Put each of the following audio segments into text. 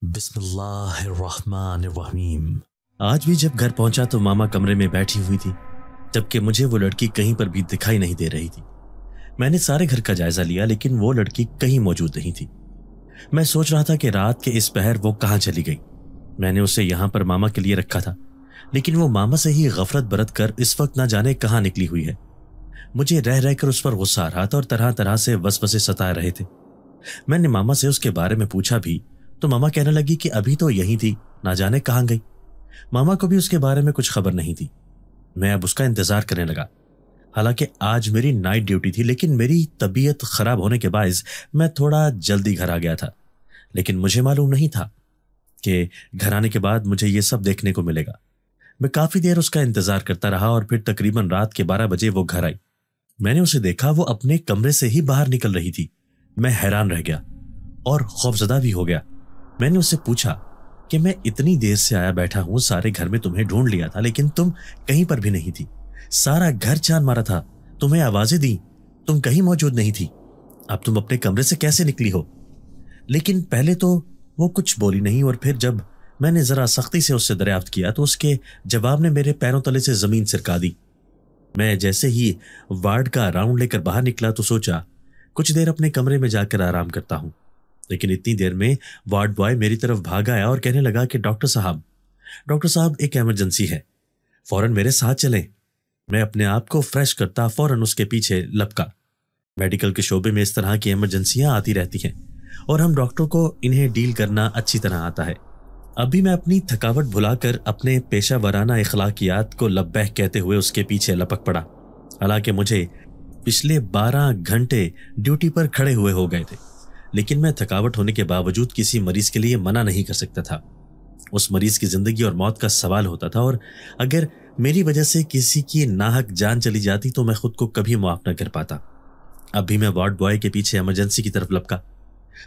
بسم اللہ الرحمن الرحیم۔ آج بھی جب گھر پہنچا تو ماما کمرے میں بیٹھی ہوئی تھی، جبکہ مجھے وہ لڑکی کہیں پر بھی دکھائی نہیں دے رہی تھی۔ میں نے سارے گھر کا جائزہ لیا لیکن وہ لڑکی کہیں موجود نہیں تھی۔ میں سوچ رہا تھا کہ رات کے اس پہر وہ کہاں چلی گئی۔ میں نے اسے یہاں پر ماما کے لیے رکھا تھا، لیکن وہ ماما سے ہی غفلت برت کر اس وقت نہ جانے کہاں نکلی ہوئی ہے۔ مجھے رہ رہ کر اس پر غصہ آ رہا تھا اور طرح طرح سے وسوسے ستا رہے تھے۔ میں نے ماما سے اس کے بارے میں پوچھا بھی تو ماما کہنے لگی کہ ابھی تو یہیں تھی، نہ جانے کہاں گئی۔ ماما کو بھی اس کے بارے میں کچھ خبر نہیں تھی۔ میں اب اس کا انتظار کرنے لگا۔ حالانکہ آج میری نائٹ ڈیوٹی تھی، لیکن میری طبیعت خراب ہونے کے باعث میں تھوڑا جلدی گھر آ گیا تھا۔ لیکن مجھے معلوم نہیں تھا کہ گھر آنے کے بعد مجھے یہ سب دیکھنے کو ملے گا۔ میں کافی دیر اس کا انتظار کرتا رہا اور پھر تقریباً رات کے 12 بجے وہ گھر آئی۔ میں نے اسے دیکھا، وہ اپنے کمرے سے ہی باہر نکل رہی تھی۔ میں حیران رہ گیا اور خوفزدہ بھی ہو گیا۔ میں نے اس سے پوچھا کہ میں اتنی دیر سے آیا بیٹھا ہوں، سارے گھر میں تمہیں ڈھونڈ لیا تھا لیکن تم کہیں پر بھی نہیں تھی۔ سارا گھر چھان مارا تھا، تمہیں آوازیں دی، تم کہیں موجود نہیں تھی۔ اب تم اپنے کمرے سے کیسے نکلی ہو؟ لیکن پہلے تو وہ کچھ بولی نہیں، اور پھر جب میں نے ذرا سختی سے اس سے دریافت کیا تو اس کے جواب نے میرے پیروں تلے سے زمین سرکا دی۔ میں جیسے ہی وارڈ کا راؤنڈ لے کر باہر نکلا تو سوچا کچھ دیر اپنے کمرے میں جا کر آرام کرتا ہوں، لیکن اتنی دیر میں وارڈ بوائے میری طرف بھاگ آیا اور کہنے لگا کہ ڈاکٹر صاحب ایک ایمرجنسی ہے، فوراً میرے ساتھ چلیں۔ میں اپنے آپ کو فریش کرتا فوراً اس کے پیچھے لپکا۔ میڈیکل کے شعبے میں اس طرح کی ایمرجنسیاں آتی رہتی ہیں اور ہم ڈاکٹروں کو انہیں ڈیل کرنا اچھی طرح آتا ہے۔ اب بھی میں اپنی تھکاوٹ بھلا کر اپنے پیشہ ورانہ اخلاقیات کو لبیک کہتے ہوئے اس کے پیچھے لپک پڑا، حالانکہ مجھے پچھلے 12 گھنٹے ڈیوٹی پر کھڑے ہوئے ہو گئے تھے، لیکن میں تھکاوٹ ہونے کے باوجود کسی مریض کے لیے منع نہیں کر سکتا تھا۔ اس مریض کی زندگی اور موت کا سوال ہوتا تھا، اور اگر میری وجہ سے کسی کی ناحق جان چلی جاتی تو میں خود کو کبھی معاف نہ کر پاتا۔ اب بھی میں وارڈ بوائے کے پیچھے ایمرجنسی کی طرف لپکا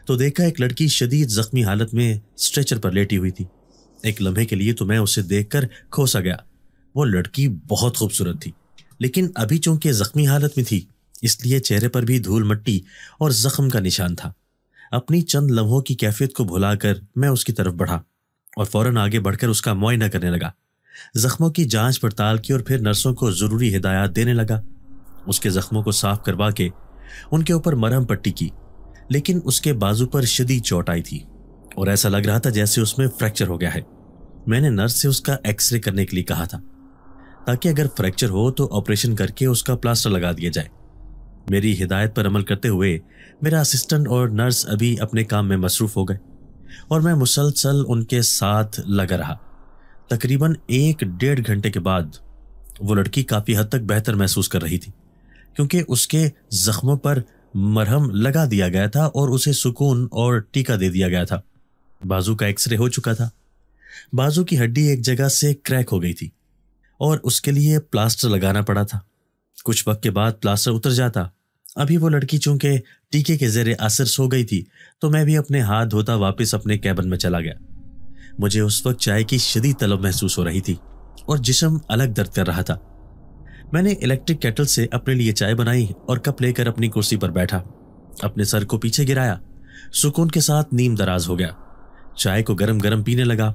تو دیکھا ایک لڑکی شدید زخمی حالت میں اسٹریچر پر لیٹی ہوئی تھی۔ ایک لمحے کے لیے تو میں اسے دیکھ کر کھوسا گیا۔ وہ لڑکی بہت خوبصورت تھی، لیکن ابھی چونکہ زخمی حالت میں تھی اس لیے چہرے پر بھی دھول مٹی اور زخم کا نشان تھا۔ اپنی چند لمحوں کی کیفیت کو بھلا کر میں اس کی طرف بڑھا اور فوراً آگے بڑھ کر اس کا معائنہ کرنے لگا، زخموں کی جانچ پڑتال کی اور پھر نرسوں کو ضروری ہدایات دینے لگا۔ اس کے زخموں کو صاف کروا کے ان کے اوپر مرہم پٹی کی، لیکن اس کے بازو پر شدید چوٹ آئی تھی اور ایسا لگ رہا تھا جیسے اس میں فریکچر ہو گیا ہے۔ میں نے نرس سے اس کا ایکس رے کرنے کے لیے کہا تھا تاکہ اگر فریکچر ہو تو آپریشن کر کے اس کا پلاسٹر لگا دیا جائے۔ میری ہدایت پر عمل کرتے ہوئے میرا اسسٹنٹ اور نرس ابھی اپنے کام میں مصروف ہو گئے اور میں مسلسل ان کے ساتھ لگا رہا۔ تقریباً 1-1.5 گھنٹے کے بعد وہ لڑکی کافی حد تک بہتر محسوس کر رہی تھی، کیونکہ اس کے زخموں پر مرہم لگا دیا گیا تھا اور اسے سکون اور ٹیکا دے دیا گیا تھا۔ بازو کا ایکس رے ہو چکا تھا۔ بازو کی ہڈی ایک جگہ سے کریک ہو گئی تھی اور اس کے لیے پلاسٹر لگانا پڑا تھا۔ کچھ وقت کے بعد پلاسٹر اتر جاتا۔ ابھی وہ لڑکی چونکہ ٹیکے کے زیر اثر سو گئی تھی تو میں بھی اپنے ہاتھ دھوتا واپس اپنے کیبن میں چلا گیا۔ مجھے اس وقت چائے کی شدید طلب محسوس ہو رہی تھی اور جسم الگ درد کر رہا تھا۔ میں نے الیکٹرک کیٹل سے اپنے لیے چائے بنائی اور کپ لے کر اپنی کرسی پر بیٹھا، اپنے سر کو پیچھے گرایا، سکون کے ساتھ نیم دراز ہو گیا۔ چائے کو گرم گرم پینے لگا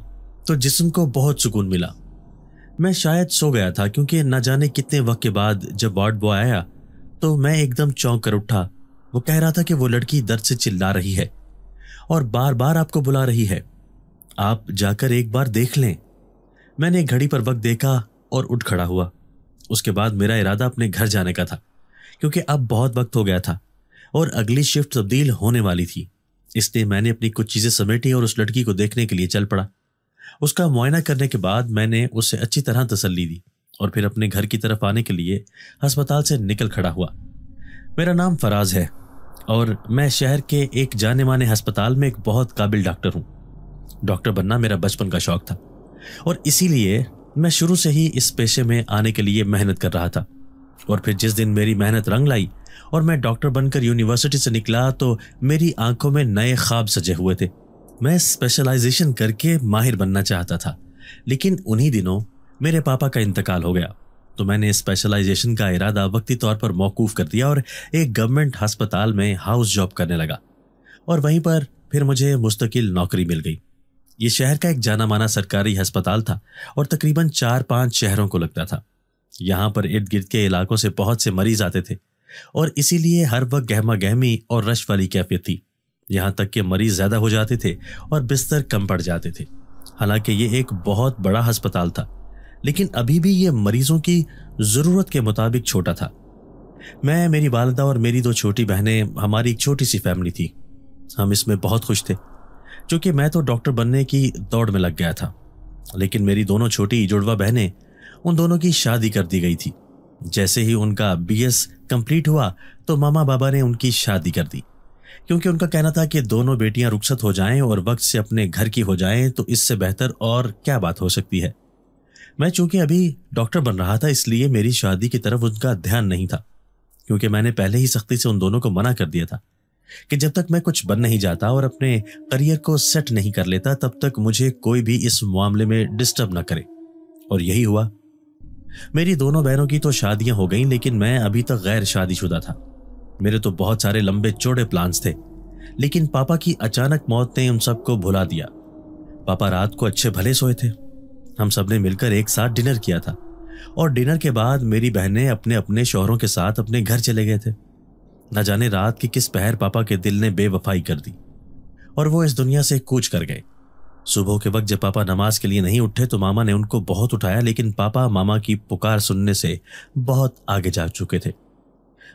تو جسم کو بہت سکون ملا۔ میں شاید سو گیا تھا، کیونکہ نہ جانے کتنے وقت کے بعد جب وارڈ بوائے آیا تو میں ایک دم چونک کر اٹھا۔ وہ کہہ رہا تھا کہ وہ لڑکی درد سے چلا رہی ہے اور بار بار آپ کو بلا رہی ہے، آپ جا کر ایک بار دیکھ لیں۔ میں نے گھڑی پر وقت دیکھا اور اٹھ کھڑا ہوا۔ اس کے بعد میرا ارادہ اپنے گھر جانے کا تھا، کیونکہ اب بہت وقت ہو گیا تھا اور اگلی شفٹ تبدیل ہونے والی تھی۔ اس لیے میں نے اپنی کچھ چیزیں سمیٹی اور اس لڑکی کو دیکھنے کے لیے چل پڑا۔ اس کا معائنہ کرنے کے بعد میں نے اسے اچھی طرح تسلی دی اور پھر اپنے گھر کی طرف آنے کے لیے ہسپتال سے نکل کھڑا ہوا۔ میرا نام فراز ہے اور میں شہر کے ایک جانے مانے ہسپتال میں ایک بہت قابل ڈاکٹر ہوں۔ ڈاکٹر بننا میرا بچپن کا شوق تھا اور اسی لیے میں شروع سے ہی اس پیشے میں آنے کے لیے محنت کر رہا تھا۔ اور پھر جس دن میری محنت رنگ لائی اور میں ڈاکٹر بن کر یونیورسٹی سے نکلا تو میری آنکھوں میں نئے خواب سجے ہوئے تھے۔ میں اسپیشلائزیشن کر کے ماہر بننا چاہتا تھا، لیکن انہی دنوں میرے پاپا کا انتقال ہو گیا تو میں نے اسپیشلائزیشن کا ارادہ وقتی طور پر موقوف کر دیا اور ایک گورنمنٹ ہسپتال میں ہاؤس جاب کرنے لگا، اور وہیں پر پھر مجھے مستقل نوکری مل گئی۔ یہ شہر کا ایک جانا مانا سرکاری ہسپتال تھا اور تقریباً 4-5 شہروں کو لگتا تھا۔ یہاں پر ارد گرد کے علاقوں سے بہت سے مریض آتے تھے اور اسی لیے ہر وقت گہما گہمی اور رش والی کیفیت تھی، یہاں تک کہ مریض زیادہ ہو جاتے تھے اور بستر کم پڑ جاتے تھے۔ حالانکہ یہ ایک بہت بڑا ہسپتال تھا، لیکن ابھی بھی یہ مریضوں کی ضرورت کے مطابق چھوٹا تھا۔ میں، میری والدہ اور میری 2 چھوٹی بہنیں، ہماری ایک چھوٹی سی فیملی تھی۔ ہم اس میں بہت خوش تھے، چونکہ میں تو ڈاکٹر بننے کی دوڑ میں لگ گیا تھا، لیکن میری دونوں چھوٹی جڑواں بہنیں، ان دونوں کی شادی کر دی گئی تھی۔ جیسے ہی ان کا BS کمپلیٹ ہوا تو ماما بابا نے ان کی شادی کر دی، کیونکہ ان کا کہنا تھا کہ دونوں بیٹیاں رخصت ہو جائیں اور وقت سے اپنے گھر کی ہو جائیں تو اس سے بہتر اور کیا بات ہو سکتی ہے۔ میں چونکہ ابھی ڈاکٹر بن رہا تھا، اس لیے میری شادی کی طرف ان کا دھیان نہیں تھا، کیونکہ میں نے پہلے ہی سختی سے ان دونوں کو منع کر دیا تھا کہ جب تک میں کچھ بن نہیں جاتا اور اپنے کریئر کو سیٹ نہیں کر لیتا تب تک مجھے کوئی بھی اس معاملے میں ڈسٹرب نہ کرے، اور یہی ہوا۔ میری دونوں بہنوں کی تو شادیاں ہو گئیں، لیکن میں ابھی تک غیر شادی شدہ تھا۔ میرے تو بہت سارے لمبے چوڑے پلانز تھے، لیکن پاپا کی اچانک موت نے ان سب کو بھلا دیا۔ پاپا رات کو اچھے بھلے سوئے تھے، ہم سب نے مل کر ایک ساتھ ڈنر کیا تھا، اور ڈنر کے بعد میری بہنیں اپنے اپنے شوہروں کے ساتھ اپنے گھر چلے گئے تھے۔ نہ جانے رات کی کس پہر پاپا کے دل نے بے وفائی کر دی اور وہ اس دنیا سے کوچ کر گئے۔ صبح کے وقت جب پاپا نماز کے لیے نہیں اٹھے تو ماما نے ان کو بہت اٹھایا، لیکن پاپا ماما کی پکار سننے سے بہت آگے جا چکے تھے۔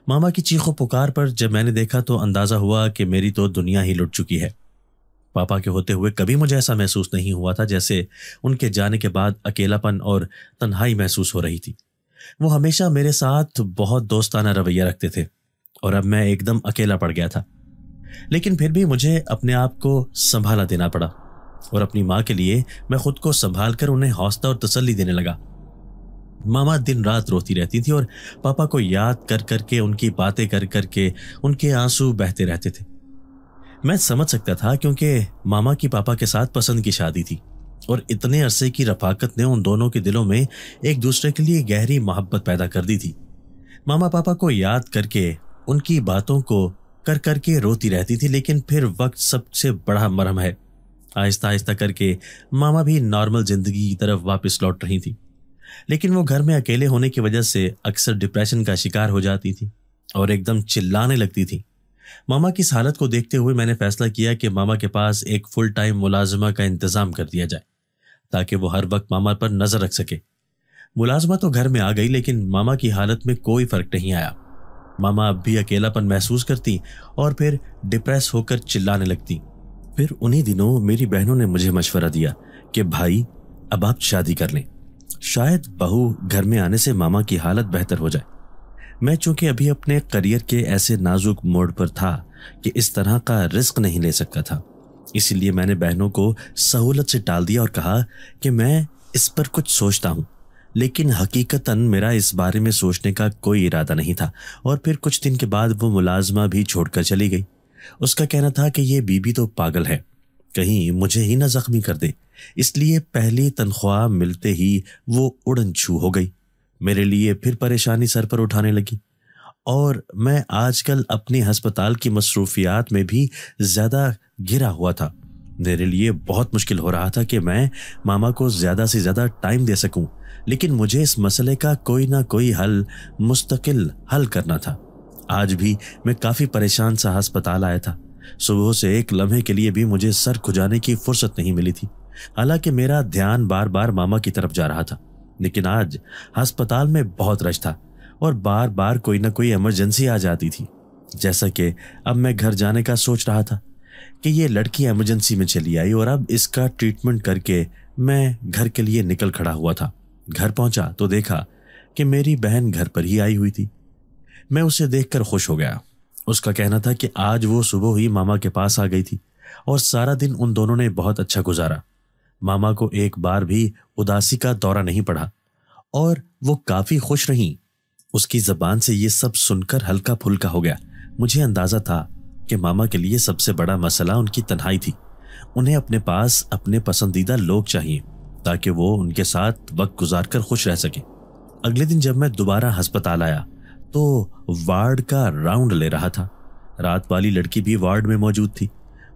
ماما کی چیخ و پکار پر جب میں نے دیکھا تو اندازہ ہوا کہ میری تو دنیا ہی لٹ چکی ہے۔ پاپا کے ہوتے ہوئے کبھی مجھے ایسا محسوس نہیں ہوا تھا جیسے ان کے جانے کے بعد اکیلا پن اور تنہائی محسوس ہو رہی تھی۔ وہ ہمیشہ میرے ساتھ بہت دوستانہ رویہ رکھتے تھے اور اب میں ایک دم اکیلا پڑ گیا تھا، لیکن پھر بھی مجھے اپنے آپ کو سنبھالا دینا پڑا اور اپنی ماں کے لیے میں خود کو سنبھال کر انہیں حوصلہ اور تسلی دینے لگا۔ ماما دن رات روتی رہتی تھی اور پاپا کو یاد کر کر کے، ان کی باتیں کر کر کے ان کے آنسو بہتے رہتے تھے۔ میں سمجھ سکتا تھا، کیونکہ ماما کی پاپا کے ساتھ پسند کی شادی تھی اور اتنے عرصے کی رفاقت نے ان دونوں کے دلوں میں ایک دوسرے کے لیے گہری محبت پیدا کر دی تھی۔ ماما پاپا کو یاد کر کے، ان کی باتوں کو کر کر کے روتی رہتی تھی، لیکن پھر وقت سب سے بڑا مرہم ہے۔ آہستہ آہستہ کر کے ماما بھی نارمل زندگی کی طرف واپس لوٹ رہی تھی، لیکن وہ گھر میں اکیلے ہونے کی وجہ سے اکثر ڈپریشن کا شکار ہو جاتی تھی اور ایک دم چلانے لگتی تھی۔ ماما کی اس حالت کو دیکھتے ہوئے میں نے فیصلہ کیا کہ ماما کے پاس ایک فل ٹائم ملازمہ کا انتظام کر دیا جائے تاکہ وہ ہر وقت ماما پر نظر رکھ سکے۔ ملازمہ تو گھر میں آ گئی، لیکن ماما کی حالت میں کوئی فرق نہیں آیا۔ ماما اب بھی اکیلا پن محسوس کرتی اور پھر ڈپریس ہو کر چلانے لگتی۔ پھر انہی دنوں میری بہنوں نے مجھے مشورہ دیا کہ بھائی اب آپ شادی کر لیں، شاید بہو گھر میں آنے سے ماما کی حالت بہتر ہو جائے۔ میں چونکہ ابھی اپنے کریئر کے ایسے نازک موڑ پر تھا کہ اس طرح کا رسک نہیں لے سکتا تھا، اسی لیے میں نے بہنوں کو سہولت سے ٹال دیا اور کہا کہ میں اس پر کچھ سوچتا ہوں، لیکن حقیقتاً میرا اس بارے میں سوچنے کا کوئی ارادہ نہیں تھا۔ اور پھر کچھ دن کے بعد وہ ملازمہ بھی چھوڑ کر چلی گئی۔ اس کا کہنا تھا کہ یہ بیوی تو پاگل ہے، کہیں مجھے ہی نہ زخمی کر دے، اس لیے پہلی تنخواہ ملتے ہی وہ اڑن چھو ہو گئی۔ میرے لیے پھر پریشانی سر پر اٹھانے لگی، اور میں آج کل اپنی ہسپتال کی مصروفیات میں بھی زیادہ گھرا ہوا تھا۔ میرے لیے بہت مشکل ہو رہا تھا کہ میں ماما کو زیادہ سے زیادہ ٹائم دے سکوں، لیکن مجھے اس مسئلے کا کوئی نہ کوئی مستقل حل کرنا تھا۔ آج بھی میں کافی پریشان سا ہسپتال آیا تھا۔ صبح سے ایک لمحے کے لیے بھی مجھے سر کھجانے کی فرصت نہیں ملی تھی، حالانکہ میرا دھیان بار بار ماما کی طرف جا رہا تھا۔ لیکن آج ہسپتال میں بہت رش تھا اور بار بار کوئی نہ کوئی ایمرجنسی آ جاتی تھی، جیسا کہ اب میں گھر جانے کا سوچ رہا تھا کہ یہ لڑکی ایمرجنسی میں چلی آئی اور اب اس کا ٹریٹمنٹ کر کے میں گھر کے لیے نکل کھڑا ہوا تھا۔ گھر پہنچا تو دیکھا کہ میری بہن گھر پر ہی آئی ہوئی تھی۔ میں اسے دیکھ کر خوش ہو گیا۔ اس کا کہنا تھا کہ آج وہ صبح ہی ماما کے پاس آ گئی تھی اور سارا دن ان دونوں نے بہت اچھا گزارا۔ ماما کو ایک بار بھی اداسی کا دورہ نہیں پڑا اور وہ کافی خوش رہیں۔ اس کی زبان سے یہ سب سن کر ہلکا پھلکا ہو گیا۔ مجھے اندازہ تھا کہ ماما کے لیے سب سے بڑا مسئلہ ان کی تنہائی تھی۔ انہیں اپنے پاس اپنے پسندیدہ لوگ چاہیے تاکہ وہ ان کے ساتھ وقت گزار کر خوش رہ سکیں۔ اگلے دن جب میں دوبارہ ہسپتال آیا تو وارڈ کا راؤنڈ لے رہا تھا۔ رات والی لڑکی بھی وارڈ میں موجود تھی۔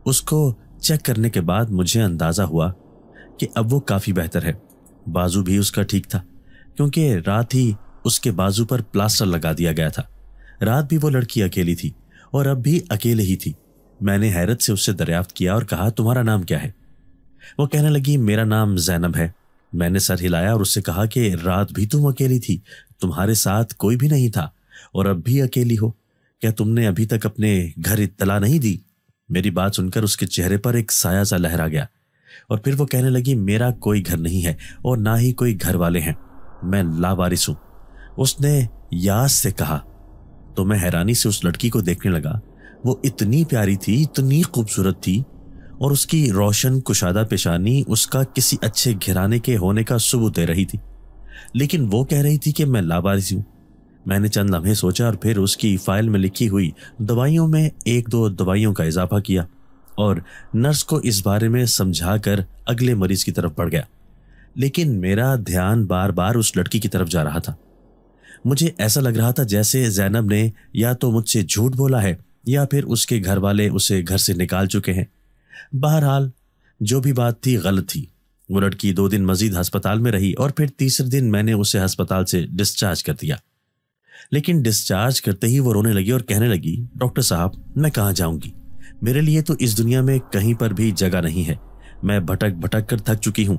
اس کو चेक करने के बाद मुझे अंदाजा हुआ कि अब वो काफी बेहतर है। बाजू भी उसका ठीक था, क्योंकि रात ही उसके बाजू पर प्लास्टर लगा दिया गया था। रात भी वो लड़की अकेली थी और अब भी अकेले ही थी। मैंने हैरत से उससे दरियाफ्त किया और कहा, तुम्हारा नाम क्या है? वो कहने लगी, मेरा नाम ज़ैनब है। मैंने सर हिलाया और उससे कहा कि रात भी तुम अकेली थी, तुम्हारे साथ कोई भी नहीं था और अब भी अकेली हो। क्या तुमने अभी तक अपने घर इत्तला नहीं दी? मेरी बात सुनकर उसके चेहरे पर एक साया सा लहरा गया और फिर वो कहने लगी, मेरा कोई घर नहीं है और ना ही कोई घर वाले हैं, मैं लावारिस हूं। उसने यास से कहा तो मैं हैरानी से उस लड़की को देखने लगा। वो इतनी प्यारी थी, इतनी खूबसूरत थी और उसकी रोशन कुशादा पेशानी उसका किसी अच्छे घराने के होने का सबूत दे रही थी, लेकिन वो कह रही थी कि मैं लावारिस हूं। मैंने चंद लम्हे सोचा और फिर उसकी फाइल में लिखी हुई दवाइयों में 1-2 दवाइयों का इजाफा किया और नर्स को इस बारे में समझाकर अगले मरीज की तरफ बढ़ गया। लेकिन मेरा ध्यान बार बार उस लड़की की तरफ जा रहा था। मुझे ऐसा लग रहा था जैसे ज़ैनब ने या तो मुझसे झूठ बोला है या फिर उसके घर वाले उसे घर से निकाल चुके हैं। बहरहाल जो भी बात थी गलत थी। वो लड़की 2 दिन मजीद अस्पताल में रही और फिर तीसरे दिन मैंने उसे अस्पताल से डिस्चार्ज कर दिया। लेकिन डिस्चार्ज करते ही वो रोने लगी और कहने लगी, डॉक्टर साहब मैं कहाँ जाऊंगी, मेरे लिए तो इस दुनिया में कहीं पर भी जगह नहीं है। मैं भटक भटक कर थक चुकी हूँ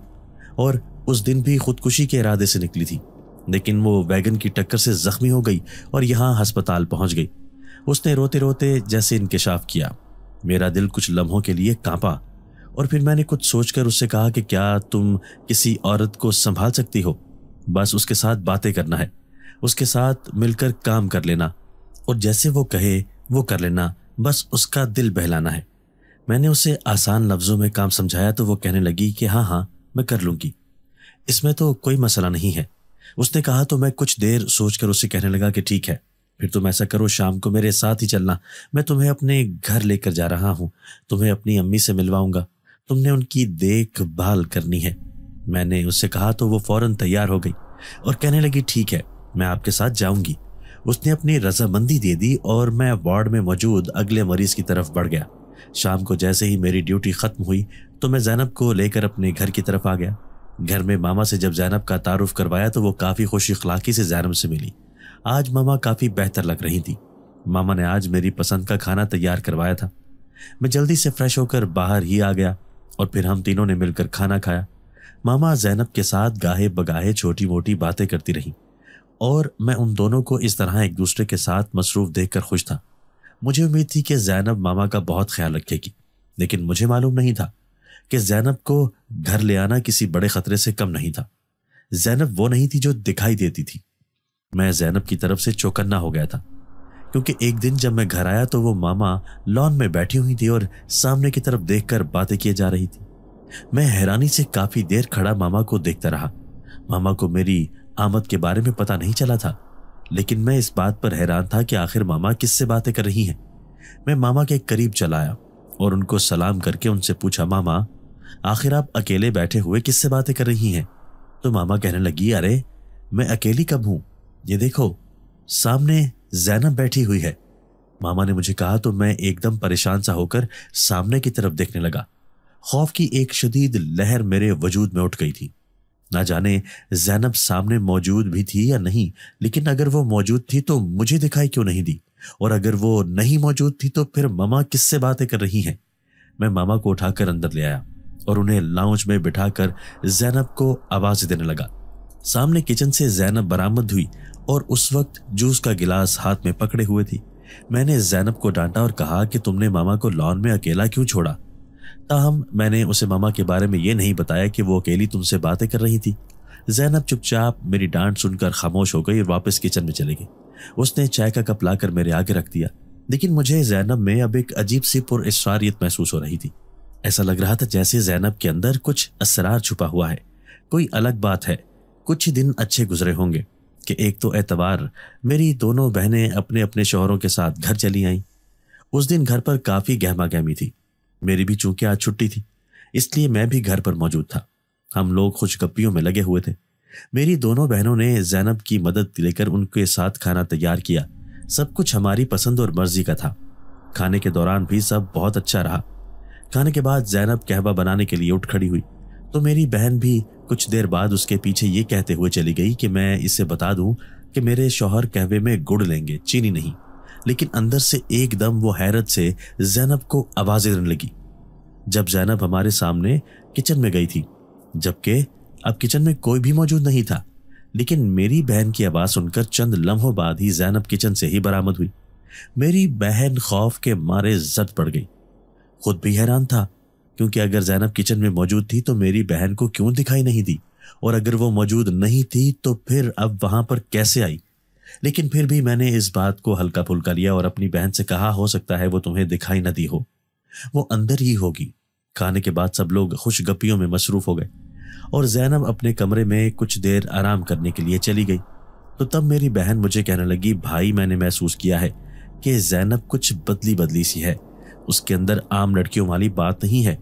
और उस दिन भी खुदकुशी के इरादे से निकली थी, लेकिन वो वैगन की टक्कर से जख्मी हो गई और यहाँ अस्पताल पहुंच गई। उसने रोते रोते जैसे इंकिशाफ किया। मेरा दिल कुछ लम्हों के लिए कांपा और फिर मैंने कुछ सोचकर उससे कहा कि क्या तुम किसी औरत को संभाल सकती हो? बस उसके साथ बातें करना है, उसके साथ मिलकर काम कर लेना और जैसे वो कहे वो कर लेना, बस उसका दिल बहलाना है। मैंने उसे आसान लफ्जों में काम समझाया तो वो कहने लगी कि हाँ हाँ मैं कर लूंगी, इसमें तो कोई मसला नहीं है। उसने कहा तो मैं कुछ देर सोचकर उससे कहने लगा कि ठीक है, फिर तुम ऐसा करो, शाम को मेरे साथ ही चलना, मैं तुम्हें अपने घर लेकर जा रहा हूँ, तुम्हें अपनी अम्मी से मिलवाऊंगा, तुमने उनकी देखभाल करनी है। मैंने उससे कहा तो वो फौरन तैयार हो गई और कहने लगी ठीक है मैं आपके साथ जाऊंगी। उसने अपनी रजामंदी दे दी और मैं वार्ड में मौजूद अगले मरीज की तरफ बढ़ गया। शाम को जैसे ही मेरी ड्यूटी खत्म हुई तो मैं ज़ैनब को लेकर अपने घर की तरफ आ गया। घर में मामा से जब ज़ैनब का तारुफ करवाया तो वो काफ़ी खुश अखलाकी से ज़ैनब से मिली। आज मामा काफ़ी बेहतर लग रही थी। मामा ने आज मेरी पसंद का खाना तैयार करवाया था। मैं जल्दी से फ्रेश होकर बाहर ही आ गया और फिर हम तीनों ने मिलकर खाना खाया। मामा ज़ैनब के साथ गाहे बगाहे छोटी मोटी बातें करती रही और मैं उन दोनों को इस तरह एक दूसरे के साथ मसरूफ देखकर खुश था। मुझे उम्मीद थी कि ज़ैनब मामा का बहुत ख्याल रखेगी, लेकिन मुझे मालूम नहीं था कि ज़ैनब को घर ले आना किसी बड़े खतरे से कम नहीं था। ज़ैनब वो नहीं थी जो दिखाई देती थी। मैं ज़ैनब की तरफ से चौकन्ना हो गया था, क्योंकि एक दिन जब मैं घर आया तो वो मामा लॉन में बैठी हुई थी और सामने की तरफ देखकर बातें किए जा रही थी। मैं हैरानी से काफी देर खड़ा मामा को देखता रहा। मामा को मेरी आमद के बारे में पता नहीं चला था, लेकिन मैं इस बात पर हैरान था कि आखिर मामा किससे बातें कर रही हैं। मैं मामा के करीब चला आया और उनको सलाम करके उनसे पूछा, मामा आखिर आप अकेले बैठे हुए किससे बातें कर रही हैं? तो मामा कहने लगी, अरे मैं अकेली कब हूं, ये देखो सामने ज़ैनब बैठी हुई है। मामा ने मुझे कहा तो मैं एकदम परेशान सा होकर सामने की तरफ देखने लगा। खौफ की एक शदीद लहर मेरे वजूद में उठ गई थी। ना जाने ज़ैनब सामने मौजूद भी थी या नहीं, लेकिन अगर वो मौजूद थी तो मुझे दिखाई क्यों नहीं दी, और अगर वो नहीं मौजूद थी तो फिर मामा किससे बातें कर रही हैं? मैं मामा को उठाकर अंदर ले आया और उन्हें लाउंज में बिठाकर ज़ैनब को आवाज देने लगा। सामने किचन से ज़ैनब बरामद हुई और उस वक्त जूस का गिलास हाथ में पकड़े हुए थी। मैंने ज़ैनब को डांटा और कहा कि तुमने मामा को लॉन में अकेला क्यों छोड़ा? ताहम मैंने उसे मामा के बारे में ये नहीं बताया कि वो अकेली तुमसे बातें कर रही थी। ज़ैनब चुपचाप मेरी डांट सुनकर खामोश हो गई और वापस किचन में चली गई। उसने चाय का कप लाकर मेरे आगे रख दिया, लेकिन मुझे ज़ैनब में अब एक अजीब सी पुरअसरारियत महसूस हो रही थी। ऐसा लग रहा था जैसे ज़ैनब के अंदर कुछ असरार छुपा हुआ है। कोई अलग बात है। कुछ ही दिन अच्छे गुजरे होंगे कि एक तो एतवार मेरी दोनों बहनें अपने अपने शौहरों के साथ घर चली आईं। उस दिन घर पर काफ़ी गहमा गहमी थी। मेरी भी चूंकि आज छुट्टी थी, इसलिए मैं भी घर पर मौजूद था। हम लोग खुशगप्पियों में लगे हुए थे। मेरी दोनों बहनों ने ज़ैनब की मदद लेकर उनके साथ खाना तैयार किया। सब कुछ हमारी पसंद और मर्जी का था। खाने के दौरान भी सब बहुत अच्छा रहा। खाने के बाद जैनब कहवा बनाने के लिए उठ खड़ी हुई तो मेरी बहन भी कुछ देर बाद उसके पीछे ये कहते हुए चली गई कि मैं इसे बता दूं कि मेरे शौहर कहवे में गुड़ लेंगे, चीनी नहीं। लेकिन अंदर से एकदम वो हैरत से जैनब को आवाजें देने लगी जब जैनब हमारे सामने किचन में गई थी, जबकि अब किचन में कोई भी मौजूद नहीं था। लेकिन मेरी बहन की आवाज सुनकर चंद लम्हों बाद ही जैनब किचन से ही बरामद हुई। मेरी बहन खौफ के मारे जद पड़ गई। खुद भी हैरान था, क्योंकि अगर जैनब किचन में मौजूद थी तो मेरी बहन को क्यों दिखाई नहीं दी, और अगर वो मौजूद नहीं थी तो फिर अब वहां पर कैसे आई। लेकिन फिर भी मैंने इस बात को हल्का फुल्का लिया और अपनी बहन से कहा, हो सकता है वो तुम्हें दिखाई न दी हो, वो अंदर ही होगी। खाने के बाद सब लोग खुशगप्पियों में मसरूफ हो गए और जैनब अपने कमरे में कुछ देर आराम करने के लिए चली गई। तो तब मेरी बहन मुझे कहने लगी, भाई मैंने महसूस किया है कि जैनब कुछ बदली बदली सी है, उसके अंदर आम लड़कियों वाली बात नहीं है,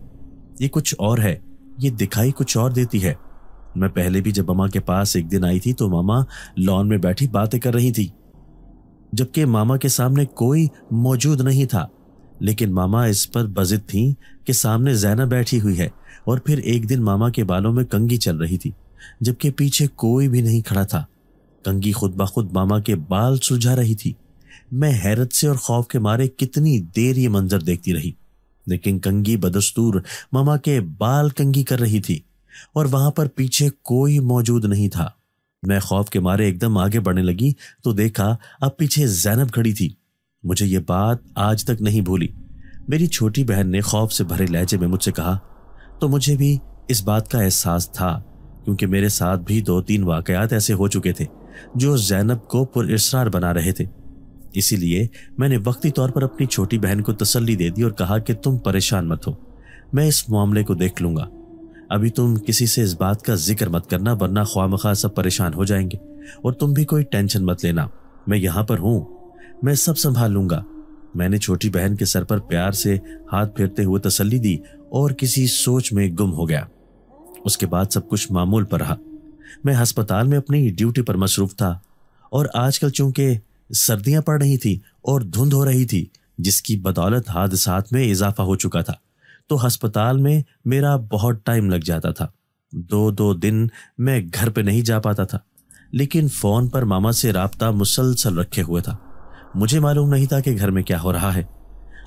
ये कुछ और है, ये दिखाई कुछ और देती है। मैं पहले भी जब मामा के पास एक दिन आई थी तो मामा लॉन में बैठी बातें कर रही थी, जबकि मामा के सामने कोई मौजूद नहीं था। लेकिन मामा इस पर बजिद थी कि सामने जैनब बैठी हुई है। और फिर एक दिन मामा के बालों में कंघी चल रही थी, जबकि पीछे कोई भी नहीं खड़ा था। कंघी खुद ब खुद मामा के बाल सुलझा रही थी। मैं हैरत से और खौफ के मारे कितनी देर ये मंजर देखती रही, लेकिन कंघी बदस्तूर मामा के बाल कंघी कर रही थी और वहां पर पीछे कोई मौजूद नहीं था। मैं खौफ के मारे एकदम आगे बढ़ने लगी तो देखा अब पीछे जैनब खड़ी थी। मुझे ये बात आज तक नहीं भूली। मेरी छोटी बहन ने खौफ से भरे लहजे में मुझसे कहा, तो मुझे भी इस बात का एहसास था, क्योंकि मेरे साथ भी 2-3 वाकयात ऐसे हो चुके थे जो जैनब को पुरअसरार बना रहे थे। इसीलिए मैंने वक्ती तौर पर अपनी छोटी बहन को तसल्ली दे दी और कहा कि तुम परेशान मत हो, मैं इस मामले को देख लूंगा। अभी तुम किसी से इस बात का जिक्र मत करना, वरना ख्वामखा सब परेशान हो जाएंगे। और तुम भी कोई टेंशन मत लेना, मैं यहां पर हूं, मैं सब संभाल लूंगा। मैंने छोटी बहन के सर पर प्यार से हाथ फेरते हुए तसल्ली दी और किसी सोच में गुम हो गया। उसके बाद सब कुछ मामूल पर रहा। मैं अस्पताल में अपनी ड्यूटी पर मसरूफ था और आजकल चूंकि सर्दियां पड़ रही थी और धुंध हो रही थी, जिसकी बदौलत हादसात में इजाफा हो चुका था, तो अस्पताल में मेरा बहुत टाइम लग जाता था। 2-2 दिन मैं घर पे नहीं जा पाता था, लेकिन फोन पर मामा से राब्ता मुसलसल रखे हुए था। मुझे मालूम नहीं था कि घर में क्या हो रहा है।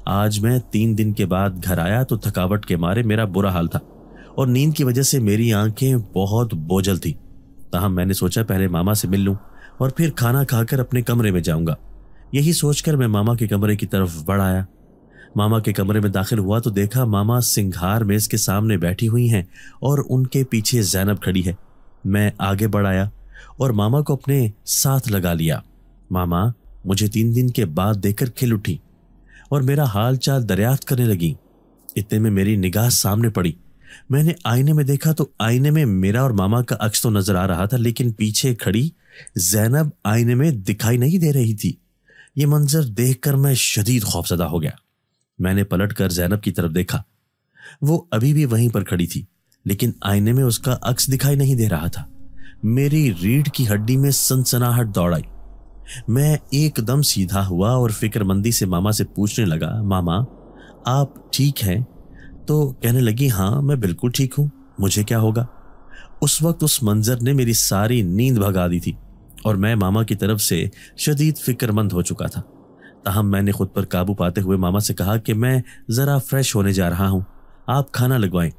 आज मैं 3 दिन के बाद घर आया तो थकावट के मारे मेरा बुरा हाल था और नींद की वजह से मेरी आंखें बहुत बोझल थी। ताहम मैंने सोचा पहले मामा से मिल लूं और फिर खाना खाकर अपने कमरे में जाऊंगा। यही सोचकर मैं मामा के कमरे की तरफ बढ़ आया। मामा के कमरे में दाखिल हुआ तो देखा मामा सिंघार मेज के सामने बैठी हुई हैं और उनके पीछे जैनब खड़ी है। मैं आगे बढ़ आया और मामा को अपने साथ लगा लिया। मामा मुझे 3 दिन के बाद देखकर खिल उठी और मेरा हाल चाल दरियाफ्त करने लगी। इतने में मेरी निगाह सामने पड़ी। मैंने आईने में देखा तो आईने में मेरा और मामा का अक्स तो नजर आ रहा था, लेकिन पीछे खड़ी जैनब आईने में दिखाई नहीं दे रही थी। ये मंजर देखकर मैं शदीद खौफजदा हो गया। मैंने पलटकर जैनब की तरफ देखा। वो अभी भी वहीं पर खड़ी थी, लेकिन आईने में उसका अक्स दिखाई नहीं दे रहा था। मेरी रीढ़ की हड्डी में सनसनाहट दौड़ आई। मैं एकदम सीधा हुआ और फिक्रमंदी से मामा से पूछने लगा, मामा आप ठीक हैं? तो कहने लगी, हाँ मैं बिल्कुल ठीक हूं, मुझे क्या होगा। उस वक्त उस मंजर ने मेरी सारी नींद भगा दी थी और मैं मामा की तरफ से शदीद फिक्रमंद हो चुका था। ताहम मैंने खुद पर काबू पाते हुए मामा से कहा कि मैं जरा फ्रेश होने जा रहा हूं, आप खाना लगवाएं।